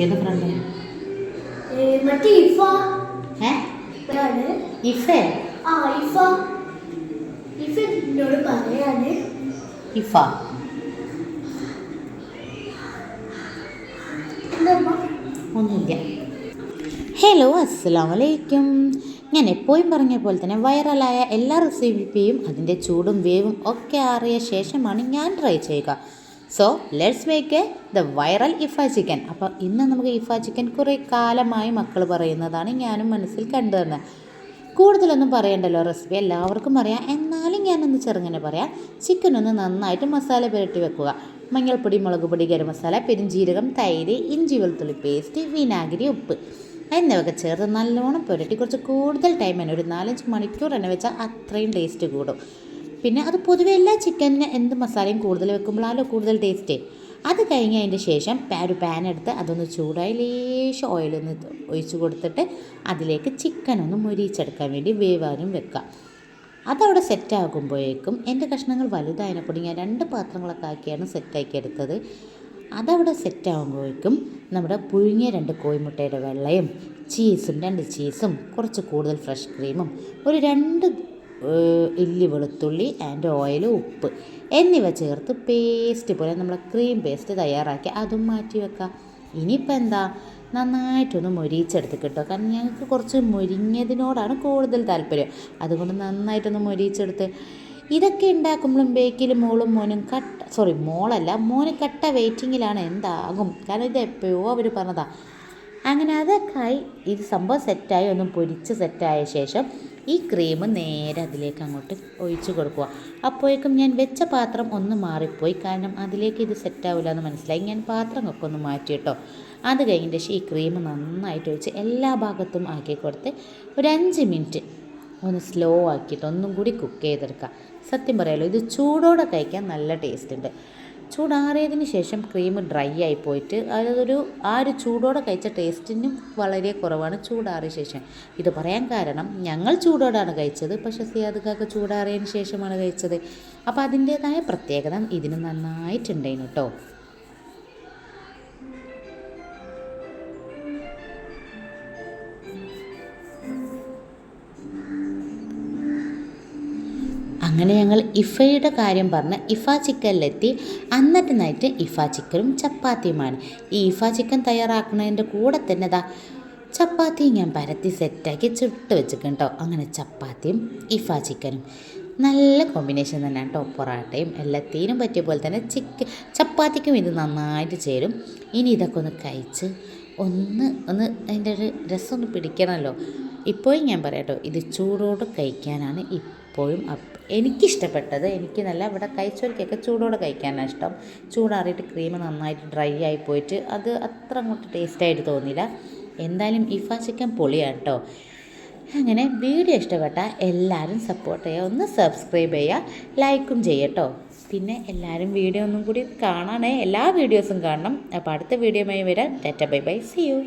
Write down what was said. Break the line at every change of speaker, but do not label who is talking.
ഏത് ഫ്രണ്ട്?
മറ്റേ ഇഫ.
ഇഫേ?
ഇഫ ഇഫ എന്നോട് പറയാണ്.
ഇഫ ഒന്നുമില്ല. ഹലോ, അസ്സലാമലൈക്കും. ഞാൻ എപ്പോഴും പറഞ്ഞ പോലെ തന്നെ വൈറലായ എല്ലാ റെസിപ്പിയും അതിൻ്റെ ചൂടും വേവും ഒക്കെ അറിയ ശേഷമാണ് ഞാൻ ട്രൈ ചെയ്യുക. So let's make the viral ഇഫ ചിക്കൻ. അപ്പോൾ ഇന്ന് നമുക്ക് ഇഫ ചിക്കൻ കുറേ കാലമായി മക്കൾ പറയുന്നതാണ്, ഞാനും മനസ്സിൽ കണ്ടു തന്നെ. കൂടുതലൊന്നും പറയണ്ടല്ലോ, റെസിപ്പി എല്ലാവർക്കും അറിയാം. എന്നാലും ഞാനൊന്ന് ചെറുങ്ങനെ പറയാം. ചിക്കൻ ഒന്ന് നന്നായിട്ട് മസാല പുരട്ടി വെക്കുക. മഞ്ഞൾപ്പൊടി, മുളക് പൊടി, ഗരം മസാല, പെരുംജീരകം, തൈര്, ഇഞ്ചി വെളുത്തുള്ളി പേസ്റ്റ്, വിനാഗിരി, ഉപ്പ് എന്നിവയൊക്കെ ചേർത്ത് നല്ലോണം പുരട്ടി കുറച്ച് കൂടുതൽ ടൈം തന്നെ, ഒരു 4-5 മണിക്കൂർ തന്നെ വെച്ചാൽ അത്രയും ടേസ്റ്റ് കൂടും. പിന്നെ അത് പൊതുവെ എല്ലാ ചിക്കനിന് എന്ത് മസാലയും കൂടുതൽ വെക്കുമ്പോഴാണല്ലോ കൂടുതൽ ടേസ്റ്റ്. അത് കഴിഞ്ഞ് അതിൻ്റെ ശേഷം ഒരു പാൻ എടുത്ത് അതൊന്ന് ചൂടായി ലേശം ഓയിലൊന്ന് ഒഴിച്ച് കൊടുത്തിട്ട് അതിലേക്ക് ചിക്കൻ ഒന്ന് മൊരിച്ചെടുക്കാൻ വേണ്ടി വേവാനും വെക്കാം. അതവിടെ സെറ്റാകുമ്പോഴേക്കും എൻ്റെ കഷ്ണങ്ങൾ വലുതായതിനെക്കൂടി ഞാൻ 2 പാത്രങ്ങളൊക്കെ ആക്കിയാണ് സെറ്റാക്കി എടുത്തത്. അതവിടെ സെറ്റാകുമ്പോഴേക്കും നമ്മുടെ പുഴുങ്ങിയ 2 കോഴിമുട്ടയുടെ വെള്ളയും ചീസും 2 ചീസും കുറച്ച് കൂടുതൽ ഫ്രഷ് ക്രീമും ഒരു 2 ഇല്ലി വെളുത്തുള്ളി ആൻഡ് ഓയിൽ, ഉപ്പ് എന്നിവ ചേർത്ത് പേസ്റ്റ് പോലെ നമ്മൾ ക്രീം പേസ്റ്റ് തയ്യാറാക്കി അതും മാറ്റി വെക്കാം. ഇനിയിപ്പോൾ എന്താ, നന്നായിട്ടൊന്ന് മൊരിച്ചെടുത്ത് കിട്ടുക. കാരണം ഞങ്ങൾക്ക് കുറച്ച് മൊരിഞ്ഞതിനോടാണ് കൂടുതൽ താല്പര്യം. അതുകൊണ്ട് നന്നായിട്ടൊന്ന് മൊരിച്ചെടുത്ത് ഇതൊക്കെ ഉണ്ടാക്കുമ്പോഴും ബേക്കിൽ മോന് കട്ട വെയിറ്റിങ്ങിലാണ് എന്താകും. കാരണം ഇത് എപ്പോഴോ അവർ പറഞ്ഞതാണ്. അങ്ങനെ അതൊക്കെയായി ഇത് സംഭവം സെറ്റായി ഒന്ന് പൊരിച്ച് സെറ്റായ ശേഷം ഈ ക്രീം നേരെ അതിലേക്ക് അങ്ങോട്ട് ഒഴിച്ച് കൊടുക്കുക. അപ്പോഴേക്കും ഞാൻ വെച്ച പാത്രം ഒന്ന് മാറിപ്പോയി, കാരണം അതിലേക്ക് ഇത് സെറ്റാവില്ല എന്ന് മനസ്സിലായി. ഞാൻ പാത്രമൊക്കെ ഒന്ന് മാറ്റി കേട്ടോ. അത് കഴിഞ്ഞിട്ട് ഈ ക്രീം നന്നായിട്ട് ഒഴിച്ച് എല്ലാ ഭാഗത്തും ആക്കി കൊടുത്ത് ഒരു 5 മിനിറ്റ് ഒന്ന് സ്ലോ ആക്കിയിട്ട് ഒന്നും കൂടി കുക്ക് ചെയ്തെടുക്കുക. സത്യം പറയാലോ, ഇത് ചൂടോടെ കഴിക്കാൻ നല്ല ടേസ്റ്റ് ഉണ്ട്. ചൂടാറിയതിന് ശേഷം ക്രീം ഡ്രൈ ആയി പോയിട്ട് അതൊരു ഒരു ചൂടോടെ കഴിച്ച ടേസ്റ്റിനും വളരെ കുറവാണ് ചൂടാറിയ ശേഷം. ഇത് പറയാൻ കാരണം ഞങ്ങൾ ചൂടോടാണ് കഴിച്ചത്, പക്ഷേ സിയാദുക്കാക്ക് ചൂടാറിയതിന് ശേഷമാണ് കഴിച്ചത്. അപ്പോൾ അതിൻ്റേതായ പ്രത്യേകത ഇതിന് നന്നായിട്ടുണ്ടായിരുന്നു കേട്ടോ. അങ്ങനെ ഞങ്ങൾ ഇഫയുടെ കാര്യം പറഞ്ഞ് ഇഫ ചിക്കനിലെത്തി. അന്നത്തെ നൈറ്റ് ഇഫ ചിക്കനും ചപ്പാത്തിയുമാണ്. ഈ ഇഫ ചിക്കൻ തയ്യാറാക്കുന്നതിൻ്റെ കൂടെ തന്നെ ചപ്പാത്തി ഞാൻ പരത്തി സെറ്റാക്കി ചുട്ട് വെച്ചിട്ടുണ്ട് കേട്ടോ. അങ്ങനെ ചപ്പാത്തിയും ഇഫ ചിക്കനും നല്ല കോമ്പിനേഷൻ തന്നെയാണ് കേട്ടോ. പൊറാട്ടയും എല്ലാത്തിനും പറ്റിയ പോലെ തന്നെ ചപ്പാത്തിക്കും ഇത് നന്നായിട്ട് ചേരും. ഇനി ഇതൊക്കെ ഒന്ന് കഴിച്ച് ഒന്ന് അതിൻ്റെ ഒരു രസം ഒന്ന് പിടിക്കണമല്ലോ. ഇപ്പോഴും ഞാൻ പറയാം കേട്ടോ, ഇത് ചൂടോടെ കഴിക്കാനാണ് ഇപ്പോഴും എനിക്കിഷ്ടപ്പെട്ടത്. എനിക്ക് നല്ല ഇവിടെ കഴിച്ചവർക്കൊക്കെ ചൂടോടെ കഴിക്കാനാണ് ഇഷ്ടം. ചൂടാറിയിട്ട് ക്രീം നന്നായിട്ട് ഡ്രൈ ആയി പോയിട്ട് അത് അത്ര അങ്ങോട്ട് ടേസ്റ്റായിട്ട് തോന്നിയില്ല. എന്തായാലും ഇഫ ചിക്കൻ പൊളിയാണ് കേട്ടോ. അങ്ങനെ വീഡിയോ ഇഷ്ടപ്പെട്ടാൽ എല്ലാവരും സപ്പോർട്ട് ചെയ്യുക, ഒന്ന് സബ്സ്ക്രൈബ് ചെയ്യുക, ലൈക്കും ചെയ്യട്ടോ. പിന്നെ എല്ലാവരും വീഡിയോ ഒന്നും കൂടി കാണണേ, എല്ലാ വീഡിയോസും കാണണം. അപ്പോൾ അടുത്ത വീഡിയോയുമായി വരാം. Tata bye bye, see U.